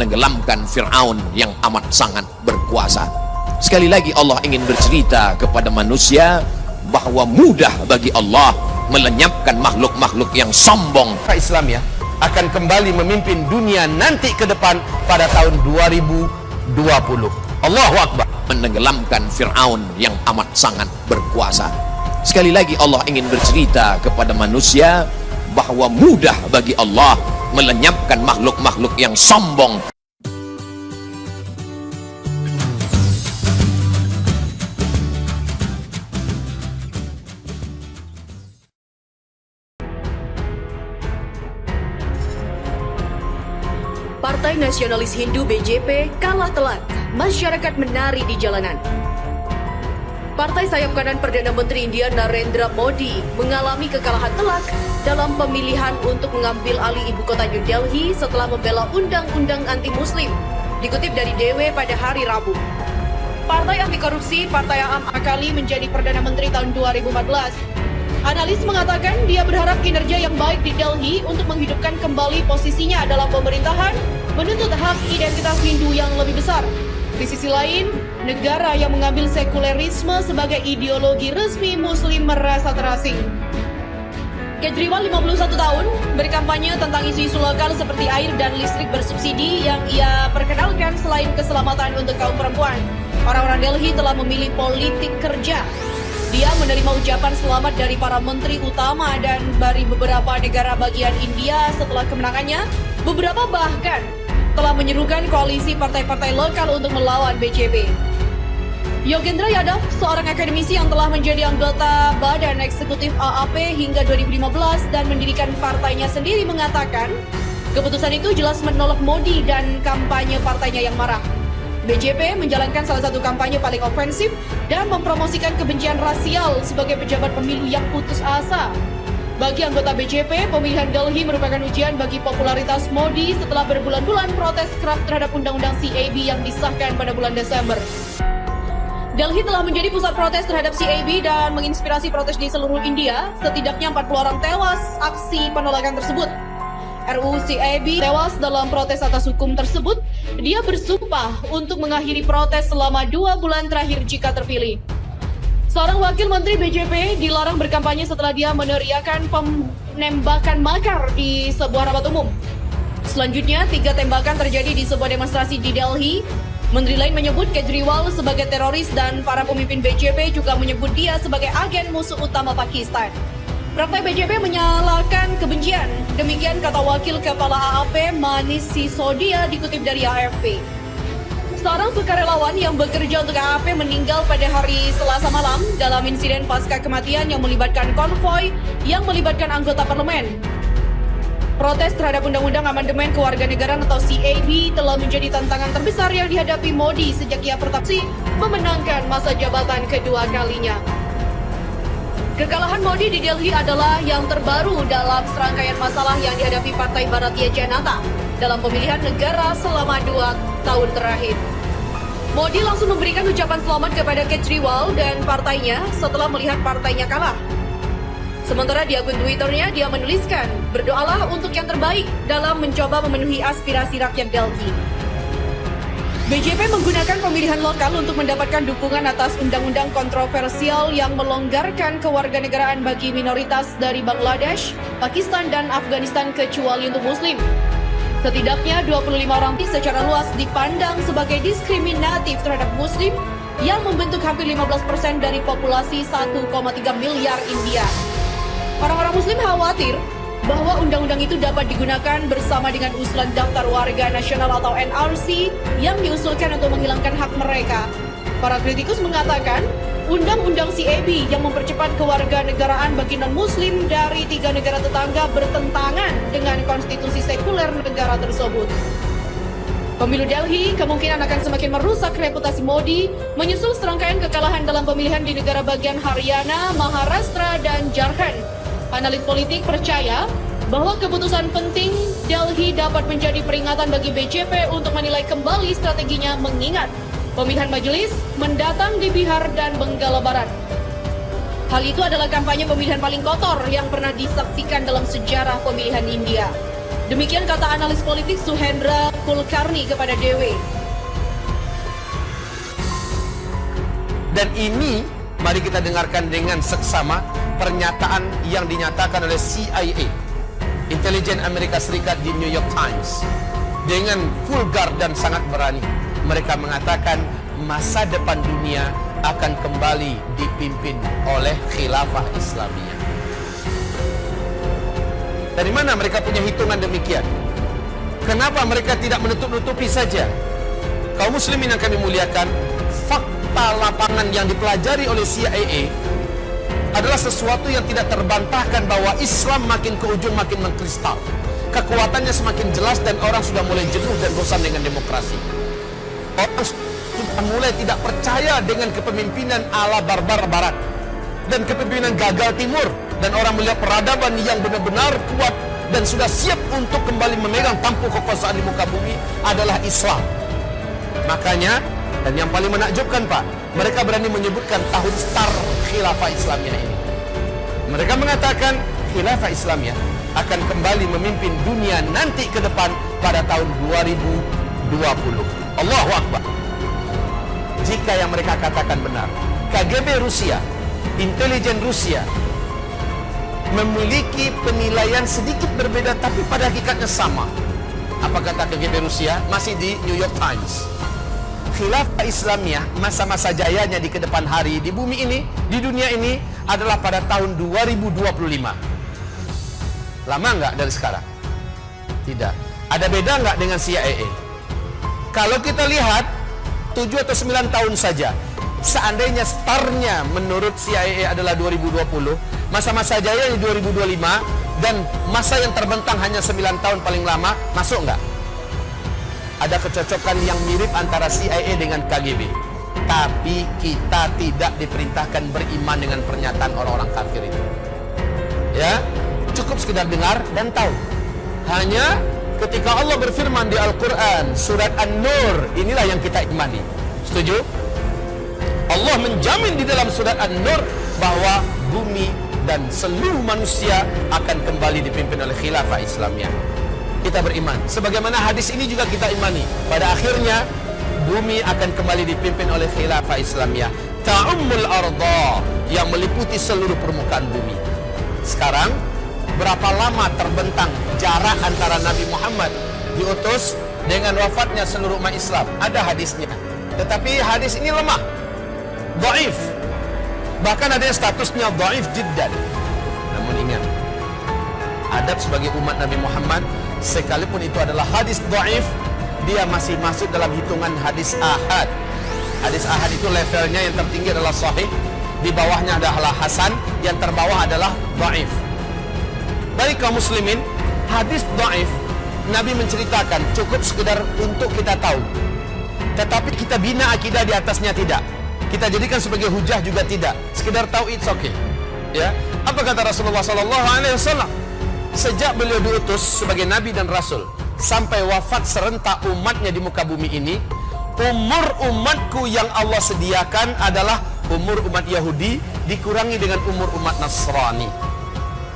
menenggelamkan Fir'aun yang amat sangat berkuasa. Sekali lagi Allah ingin bercerita kepada manusia bahwa mudah bagi Allah melenyapkan makhluk-makhluk yang sombong. Islam ya akan kembali memimpin dunia nanti ke depan pada tahun 2020. Allahu Akbar. Menenggelamkan Fir'aun yang amat sangat berkuasa. Sekali lagi Allah ingin bercerita kepada manusia bahwa mudah bagi Allah melenyapkan makhluk-makhluk yang sombong. Partai Nasionalis Hindu BJP kalah telak, masyarakat menari di jalanan. Partai sayap kanan Perdana Menteri India Narendra Modi mengalami kekalahan telak dalam pemilihan untuk mengambil alih ibu kota New Delhi setelah membela undang-undang anti-muslim, dikutip dari DW pada hari Rabu. Partai anti korupsi Partai Aam Akali menjadi Perdana Menteri tahun 2014. Analis mengatakan dia berharap kinerja yang baik di Delhi untuk menghidupkan kembali posisinya dalam pemerintahan, menuntut hak identitas Hindu yang lebih besar. Di sisi lain, negara yang mengambil sekulerisme sebagai ideologi resmi Muslim merasa terasing. Kejriwal 51 tahun berkampanye tentang isu-isu lokal seperti air dan listrik bersubsidi yang ia perkenalkan selain keselamatan untuk kaum perempuan. Orang-orang Delhi telah memilih politik kerja. Dia menerima ucapan selamat dari para menteri utama dan dari beberapa negara bagian India setelah kemenangannya. Beberapa bahkan telah menyerukan koalisi partai-partai lokal untuk melawan BJP. Yogendra Yadav, seorang akademisi yang telah menjadi anggota Badan Eksekutif AAP hingga 2015 dan mendirikan partainya sendiri, mengatakan keputusan itu jelas menolak Modi dan kampanye partainya yang marah. BJP menjalankan salah satu kampanye paling ofensif dan mempromosikan kebencian rasial sebagai pejabat pemilu yang putus asa. Bagi anggota BJP, pemilihan Delhi merupakan ujian bagi popularitas Modi setelah berbulan-bulan protes keras terhadap undang-undang CAB yang disahkan pada bulan Desember. Delhi telah menjadi pusat protes terhadap CAB dan menginspirasi protes di seluruh India. Setidaknya 40 orang tewas aksi penolakan tersebut. RUU CAB tewas dalam protes atas hukum tersebut. Dia bersumpah untuk mengakhiri protes selama 2 bulan terakhir jika terpilih. Seorang wakil menteri BJP dilarang berkampanye setelah dia meneriakan penembakan makar di sebuah rapat umum. Selanjutnya, 3 tembakan terjadi di sebuah demonstrasi di Delhi. Menteri lain menyebut Kejriwal sebagai teroris dan para pemimpin BJP juga menyebut dia sebagai agen musuh utama Pakistan. Praktek BJP menyalakan kebencian. Demikian kata Wakil Kepala AAP Manish Sisodia dikutip dari AFP. Seorang sukarelawan yang bekerja untuk AAP meninggal pada hari Selasa malam dalam insiden pasca kematian yang melibatkan konvoi yang melibatkan anggota parlemen. Protes terhadap Undang-Undang Amandemen Kewarganegaraan atau CAB telah menjadi tantangan terbesar yang dihadapi Modi sejak ia pertama memenangkan masa jabatan kedua kalinya. Kekalahan Modi di Delhi adalah yang terbaru dalam serangkaian masalah yang dihadapi Partai Bharatiya Janata dalam pemilihan negara selama 2 tahun terakhir. Modi langsung memberikan ucapan selamat kepada Kejriwal dan partainya setelah melihat partainya kalah. Sementara di akun Twitternya, dia menuliskan, berdoalah untuk yang terbaik dalam mencoba memenuhi aspirasi rakyat Delhi. BJP menggunakan pemilihan lokal untuk mendapatkan dukungan atas undang-undang kontroversial yang melonggarkan kewarganegaraan bagi minoritas dari Bangladesh, Pakistan, dan Afghanistan kecuali untuk Muslim. Setidaknya 25 orang secara luas dipandang sebagai diskriminatif terhadap Muslim yang membentuk hampir 15% dari populasi 1,3 miliar India. Orang-orang Muslim khawatir bahwa undang-undang itu dapat digunakan bersama dengan usulan Daftar Warga Nasional atau NRC yang diusulkan untuk menghilangkan hak mereka. Para kritikus mengatakan, Undang-Undang CAB yang mempercepat kewarganegaraan bagi non-Muslim dari 3 negara tetangga bertentangan dengan konstitusi sekuler negara tersebut. Pemilu Delhi kemungkinan akan semakin merusak reputasi Modi, menyusul serangkaian kekalahan dalam pemilihan di negara bagian Haryana, Maharashtra, dan Jharkhand. Analis politik percaya bahwa keputusan penting Delhi dapat menjadi peringatan bagi BJP untuk menilai kembali strateginya mengingat pemilihan majelis mendatang di Bihar dan Benggala Barat. Hal itu adalah kampanye pemilihan paling kotor yang pernah disaksikan dalam sejarah pemilihan India. Demikian kata analis politik Suhendra Kulkarni kepada DW. Dan ini mari kita dengarkan dengan seksama pernyataan yang dinyatakan oleh CIA, Intelijen Amerika Serikat, di New York Times. Dengan vulgar dan sangat berani mereka mengatakan masa depan dunia akan kembali dipimpin oleh khilafah Islamiyah. Dari mana mereka punya hitungan demikian? Kenapa mereka tidak menutup-nutupi saja? Kaum muslimin yang kami muliakan, fakta lapangan yang dipelajari oleh CIA adalah sesuatu yang tidak terbantahkan bahwa Islam makin ke ujung makin mengkristal. Kekuatannya semakin jelas dan orang sudah mulai jenuh dan bosan dengan demokrasi. Orang sudah mulai tidak percaya dengan kepemimpinan ala barbar barat dan kepemimpinan gagal timur, dan orang melihat peradaban yang benar-benar kuat dan sudah siap untuk kembali memegang tampuk kekuasaan di muka bumi adalah Islam. Makanya, dan yang paling menakjubkan Pak, mereka berani menyebutkan tahun start khilafah Islamiyah ini. Mereka mengatakan khilafah Islamiyah akan kembali memimpin dunia nanti ke depan pada tahun 2020. Allahu Akbar. Jika yang mereka katakan benar, KGB Rusia, intelijen Rusia memiliki penilaian sedikit berbeda tapi pada hakikatnya sama. Apa kata KGB Rusia? Masih di New York Times. Khilafah Islamiyah masa-masa jayanya di kedepan hari di bumi ini, di dunia ini adalah pada tahun 2025. Lama nggak dari sekarang? Tidak. Ada beda nggak dengan CIA? Kalau kita lihat 7 atau 9 tahun saja, seandainya startnya menurut CIA adalah 2020, masa-masa jaya di 2025, dan masa yang terbentang hanya 9 tahun paling lama, masuk nggak? Ada kecocokan yang mirip antara CIA dengan KGB. Tapi kita tidak diperintahkan beriman dengan pernyataan orang-orang kafir itu. Ya, cukup sekedar dengar dan tahu. Hanya ketika Allah berfirman di Al-Quran surat An-Nur, inilah yang kita imani. Setuju? Allah menjamin di dalam surat An-Nur bahwa bumi dan seluruh manusia akan kembali dipimpin oleh khilafah Islamiyah. Kita beriman. Sebagaimana hadis ini juga kita imani. Pada akhirnya bumi akan kembali dipimpin oleh khilafah Islamiyah. Ta'ummul arda, yang meliputi seluruh permukaan bumi. Sekarang, berapa lama terbentang jarak antara Nabi Muhammad diutus dengan wafatnya seluruh umat Islam? Ada hadisnya. Tetapi hadis ini lemah, dhaif. Bahkan ada yang statusnya dhaif jiddan. Namun ingat, adab sebagai umat Nabi Muhammad, sekalipun itu adalah hadis dhaif, dia masih masuk dalam hitungan hadis ahad. Hadis ahad itu levelnya yang tertinggi adalah sahih, di bawahnya adalah hasan, yang terbawah adalah dhaif. Baik kaum muslimin, hadis dhaif Nabi menceritakan cukup sekedar untuk kita tahu, tetapi kita bina akidah di atasnya tidak. Kita jadikan sebagai hujah juga tidak. Sekedar tahu, it's okay. Ya, apa kata Rasulullah SAW? Sejak beliau diutus sebagai Nabi dan Rasul sampai wafat serentak umatnya di muka bumi ini, umur umatku yang Allah sediakan adalah umur umat Yahudi dikurangi dengan umur umat Nasrani.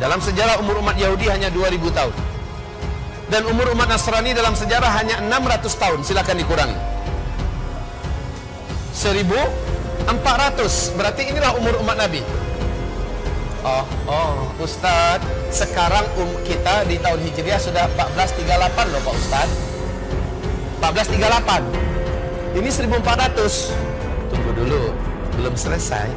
Dalam sejarah umur umat Yahudi hanya 2000 tahun, dan umur umat Nasrani dalam sejarah hanya 600 tahun. Silakan dikurangi 1400, berarti inilah umur umat Nabi. Ustadz, sekarang kita di tahun Hijriah sudah 1438 loh Pak Ustadz. 1438. Ini 1400. Tunggu dulu, belum selesai.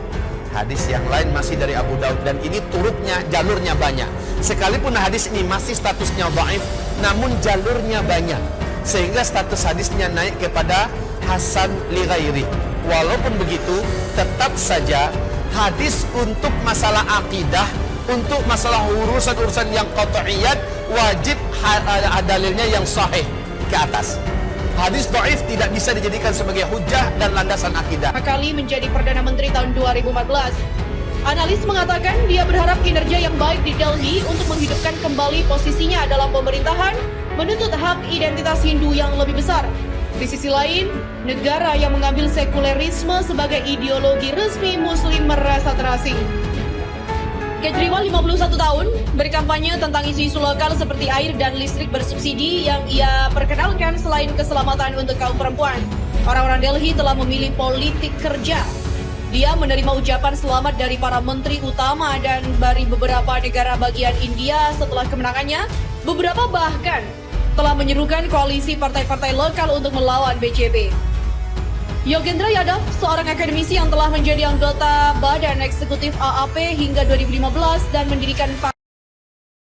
Hadis yang lain masih dari Abu Daud, dan ini turutnya, jalurnya banyak. Sekalipun hadis ini masih statusnya dhaif, namun jalurnya banyak, sehingga status hadisnya naik kepada hasan li ghairi. Walaupun begitu, tetap saja hadis untuk masalah akidah, untuk masalah urusan-urusan yang qat'iyat, wajib dalilnya yang sahih ke atas. Hadis dhaif tidak bisa dijadikan sebagai hujah dan landasan akidah. Kali menjadi Perdana Menteri tahun 2014. Analis mengatakan dia berharap kinerja yang baik di Delhi untuk menghidupkan kembali posisinya dalam pemerintahan, menuntut hak identitas Hindu yang lebih besar. Di sisi lain, negara yang mengambil sekulerisme sebagai ideologi resmi Muslim merasa terasing. Kejriwal 51 tahun berkampanye tentang isu-isu lokal seperti air dan listrik bersubsidi yang ia perkenalkan selain keselamatan untuk kaum perempuan. Orang-orang Delhi telah memilih politik kerja. Dia menerima ucapan selamat dari para menteri utama dan dari beberapa negara bagian India setelah kemenangannya. Beberapa bahkan telah menyerukan koalisi partai-partai lokal untuk melawan BJP. Yogendra Yadav, seorang akademisi yang telah menjadi anggota Badan Eksekutif AAP hingga 2015 dan mendirikan